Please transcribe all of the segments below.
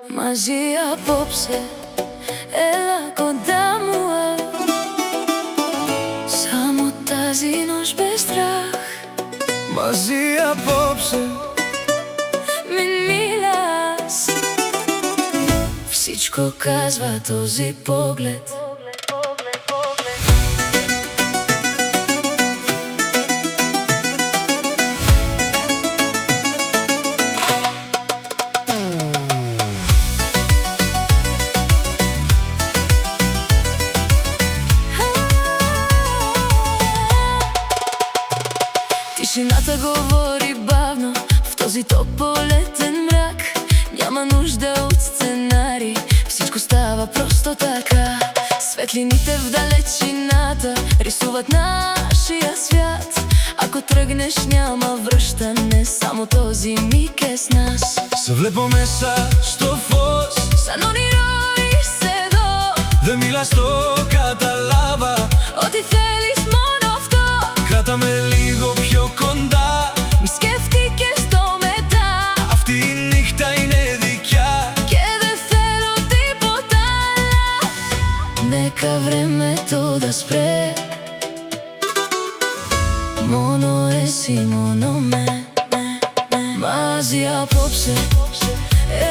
Μαζί απόψε, έλα κοντά μου Самотазинож без страх. Μαζί απόψε, Μην μιλάς. Всичко казва този поглед. Тишината говори бавно в този топло летен мрак. Няма нужда от сценарий, всичко става просто така. Светлините в далечината рисуват нашия свят. Ако тръгнеш няма връщане, само този миг е с нас. se βλέπουμε στο φως, Σαν όνειρο είσαι εδώ. δεν μιλάς, το καταλάβα. Ό,τι θέλεις μόνο αυτό. Κράτα με λίγο πιο κοντά. Μη σκέφτηκες το μετά. Αυτή η νύχτα είναι δικιά. Και δεν θέλω τίποτα άλλα. Нека времето да спре. Μόνο εσύ, μόνο με. Μαζί απόψε,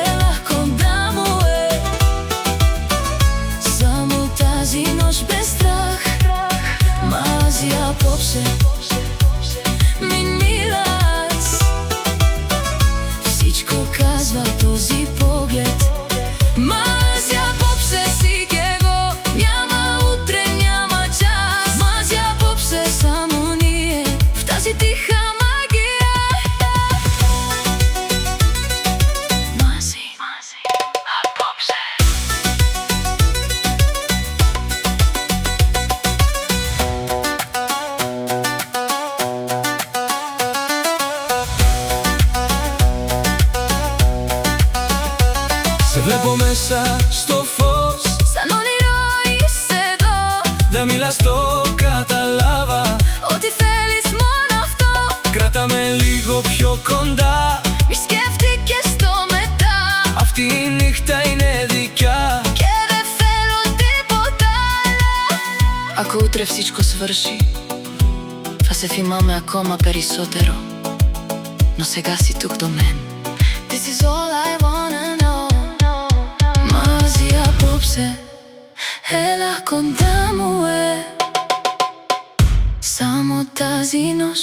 έλα κοντά μου Самотазинож без страх. Μαζί απόψε, μην μιλάς. Всичко казва този поглед. Μαζί απόψε си κι εγώ. Няма утре, няма час. Μαζί απόψε само ние в тази тиха магия. Μαζί απόψε. Σε βλέπω μέσα στο φως, Σαν όνειρο είσαι εδώ. δεν μιλάς, το καταλάβα. Ό,τι θέλεις μόνο αυτό. Κράτα με λίγο πιο κοντά. Μη σκέφτηκες το μετά. Αυτή η νύχτα είναι δικιά. Και δεν θέλω τίποτα άλλα. Ако утре всичко свърши, θα σε θυμάμαι ακόμα περισσότερο. Но сега си тук до мен. This is all I wanna know. Μαζί απόψε, έλα κοντά μου Самотазинож